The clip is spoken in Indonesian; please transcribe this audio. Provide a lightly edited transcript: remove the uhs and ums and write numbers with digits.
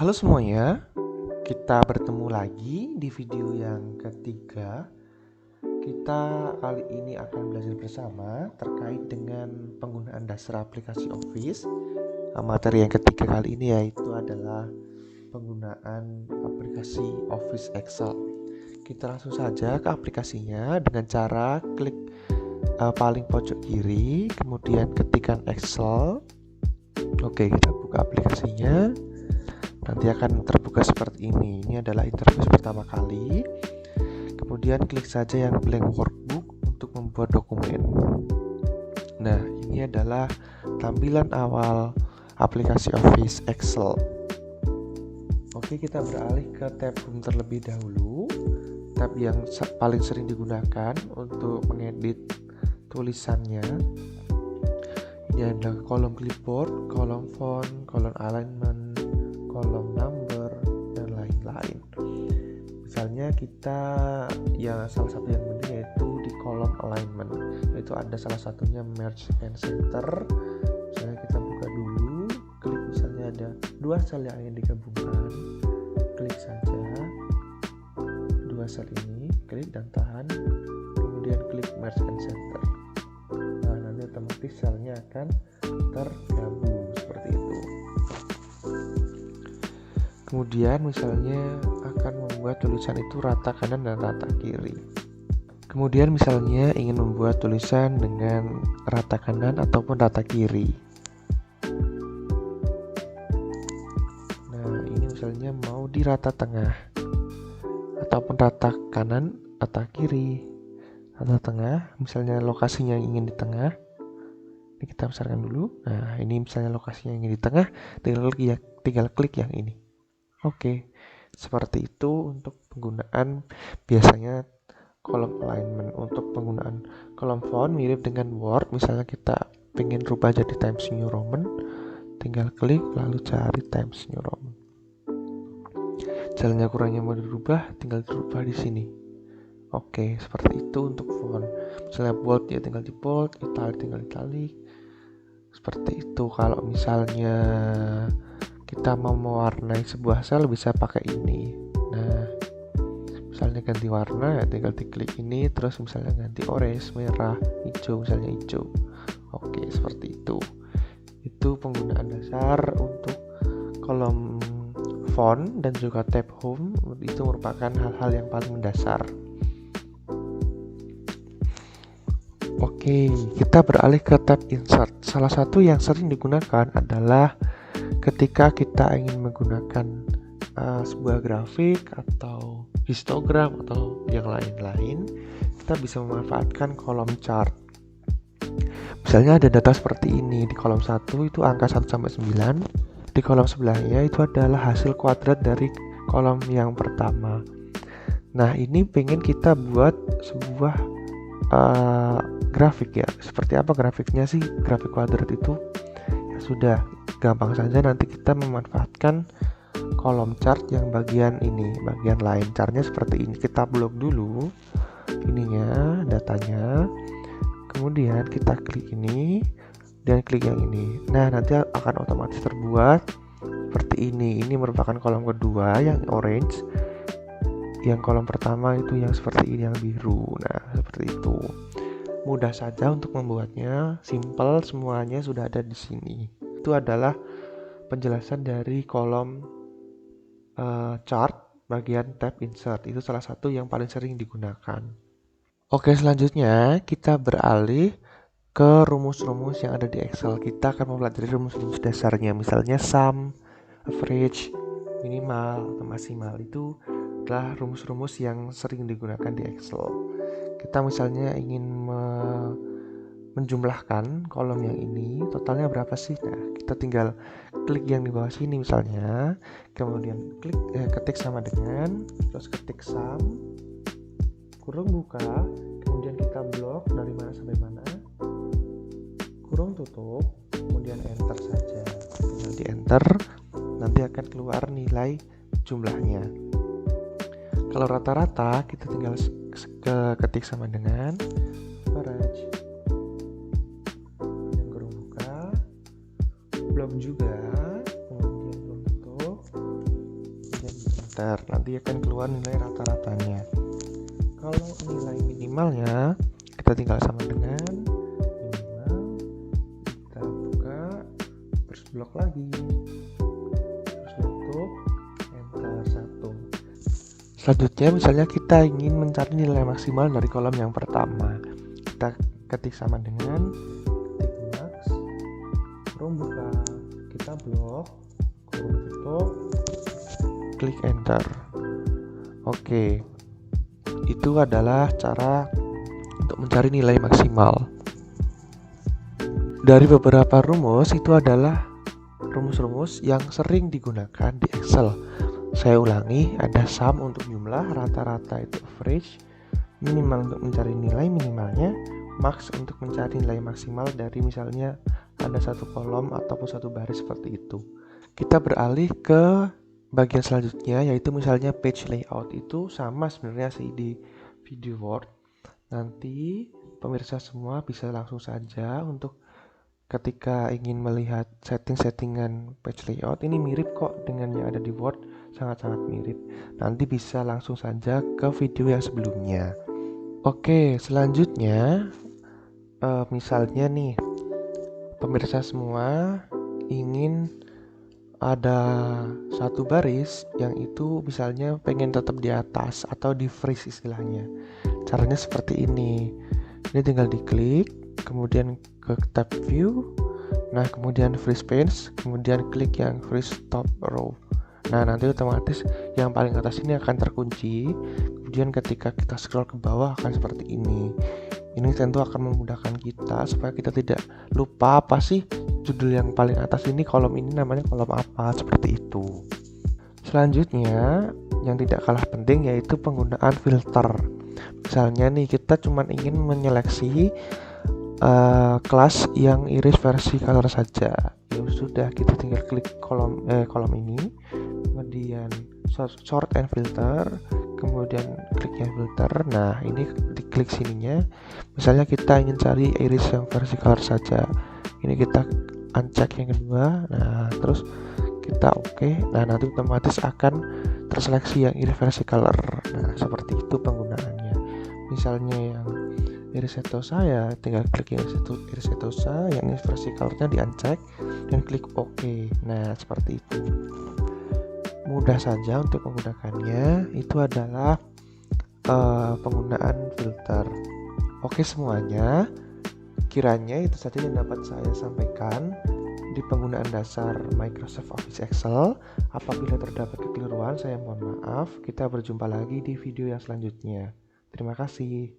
Halo semuanya, kita bertemu lagi di video yang ketiga. Kita kali ini akan belajar bersama terkait dengan penggunaan dasar aplikasi Office. Materi yang ketiga kali ini yaitu adalah penggunaan aplikasi Office Excel. Kita langsung saja ke aplikasinya dengan cara klik paling pojok kiri, kemudian ketikkan Excel. Oke, kita buka aplikasinya. Nanti akan terbuka seperti ini. Ini adalah interface pertama kali. Kemudian klik saja yang blank workbook untuk membuat dokumen. Nah, ini adalah tampilan awal aplikasi Office Excel. Oke, kita beralih ke tab Home terlebih dahulu. Tab yang paling sering digunakan untuk mengedit tulisannya. Ini adalah kolom clipboard, kolom font, kolom alignment, kolom number, dan lain-lain. Misalnya kita salah satu yang penting yaitu di kolom alignment, yaitu ada salah satunya merge and center. Misalnya kita buka dulu, klik misalnya ada dua sel yang ingin digabungkan, klik saja dua sel ini, klik dan tahan, kemudian klik merge and center. Nah, nanti otomatis selnya akan tergabung seperti itu. Kemudian misalnya akan membuat tulisan itu rata kanan dan rata kiri. Kemudian misalnya ingin membuat tulisan dengan rata kanan ataupun rata kiri. Nah, ini misalnya mau di rata tengah ataupun rata kanan, rata kiri, rata tengah. Misalnya lokasinya ingin di tengah. Ini kita besarkan dulu. Nah, ini misalnya lokasinya ingin di tengah, tinggal klik yang ini. Oke, seperti itu untuk penggunaan biasanya kolom alignment. Untuk penggunaan kolom font mirip dengan Word, misalnya kita ingin rubah jadi Times New Roman, tinggal klik lalu cari Times New Roman. Jalannya kurangnya mau dirubah, tinggal dirubah di sini. Oke, seperti itu untuk font. Misalnya bold ya tinggal di bold, italic tinggal italic. Seperti itu. Kalau misalnya kita mau mewarnai sebuah sel bisa pakai ini. Nah, misalnya ganti warna ya tinggal diklik ini, terus misalnya ganti orange, merah, hijau, misalnya hijau. Oke, seperti itu. Itu penggunaan dasar untuk kolom font dan juga tab home. Itu merupakan hal-hal yang paling mendasar. Oke, kita beralih ke tab insert. Salah satu yang sering digunakan adalah ketika kita ingin menggunakan sebuah grafik atau histogram atau yang lain-lain, kita bisa memanfaatkan kolom chart. Misalnya ada data seperti ini, di kolom 1 itu angka 1 sampai 9, di kolom sebelahnya itu adalah hasil kuadrat dari kolom yang pertama. Nah, ini pengen kita buat sebuah grafik ya. Seperti apa grafiknya sih? Grafik kuadrat itu ya sudah gampang saja, nanti kita memanfaatkan kolom chart yang bagian ini, bagian line chartnya seperti ini. Kita blok dulu ininya, datanya, kemudian kita klik ini dan klik yang ini. Nah, nanti akan otomatis terbuat seperti ini. Ini merupakan kolom kedua yang orange, yang kolom pertama itu yang seperti ini yang biru. Nah, seperti itu. Mudah saja untuk membuatnya, simple, semuanya sudah ada di sini. Itu adalah penjelasan dari kolom chart bagian tab insert. Itu salah satu yang paling sering digunakan. Oke, selanjutnya kita beralih ke rumus-rumus yang ada di Excel. Kita akan mempelajari rumus-rumus dasarnya, misalnya sum, average, minimal, atau maksimal. Itu adalah rumus-rumus yang sering digunakan di Excel. Kita misalnya ingin menjumlahkan kolom yang ini, totalnya berapa sih? Nah, kita tinggal klik yang di bawah sini misalnya, kemudian ketik sama dengan, terus ketik sum, kurung buka, kemudian kita blok dari mana sampai mana, kurung tutup, kemudian enter saja. Tinggal di enter, nanti akan keluar nilai jumlahnya. Kalau rata-rata kita tinggal ketik sama dengan average, yang kurung buka, blok juga, kemudian blok tutup, enter, nanti akan keluar nilai rata-ratanya. Kalau nilai minimalnya kita tinggal sama dengan minimal, kita buka terus blok lagi, terus tutup, enter 1. Selanjutnya misalnya kita ingin mencari nilai maksimal dari kolom yang pertama, kita ketik sama dengan ketik max, kurung buka, kita blok, kurung tutup, klik enter. Oke, itu adalah cara untuk mencari nilai maksimal. Dari beberapa rumus, itu adalah rumus-rumus yang sering digunakan di Excel. Saya ulangi, ada sum untuk jumlah, rata-rata itu average, minimal untuk mencari nilai minimalnya, max untuk mencari nilai maksimal dari misalnya ada satu kolom ataupun satu baris seperti itu. Kita beralih ke bagian selanjutnya, yaitu misalnya page layout. Itu sama sebenarnya sih di video Word. Nanti pemirsa semua bisa langsung saja untuk ketika ingin melihat setting-settingan page layout, ini mirip kok dengan yang ada di Word, sangat-sangat mirip. Nanti bisa langsung saja ke video yang sebelumnya. Oke, selanjutnya misalnya nih pemirsa semua ingin ada satu baris yang itu misalnya pengen tetap di atas atau di freeze istilahnya. Caranya seperti ini. Ini tinggal diklik, kemudian ke tab view, nah kemudian freeze page, kemudian klik yang freeze top row. Nah nanti otomatis yang paling atas ini akan terkunci. Kemudian ketika kita scroll ke bawah akan seperti ini. Ini tentu akan memudahkan kita supaya kita tidak lupa apa sih judul yang paling atas ini, kolom ini namanya kolom apa, seperti itu. Selanjutnya yang tidak kalah penting yaitu penggunaan filter. Misalnya nih kita cuma ingin menyeleksi kelas yang iris versi color saja. Ya sudah, kita tinggal klik kolom ini, kemudian sort and filter, kemudian klik yang filter. Nah ini diklik sininya, misalnya kita ingin cari iris yang versi color saja, ini kita uncheck yang kedua, nah terus kita oke. Nah nanti otomatis akan terseleksi yang iris versi color. Nah seperti itu penggunaannya. Misalnya yang iris setosa, ya tinggal klik iris setosa, yang iris versi colornya di uncheck dan klik oke. Nah seperti itu, mudah saja untuk menggunakannya. Itu adalah penggunaan filter. Oke semuanya, kiranya itu saja yang dapat saya sampaikan di penggunaan dasar Microsoft Office Excel. Apabila terdapat kekeliruan, saya mohon maaf. Kita berjumpa lagi di video yang selanjutnya. Terima kasih.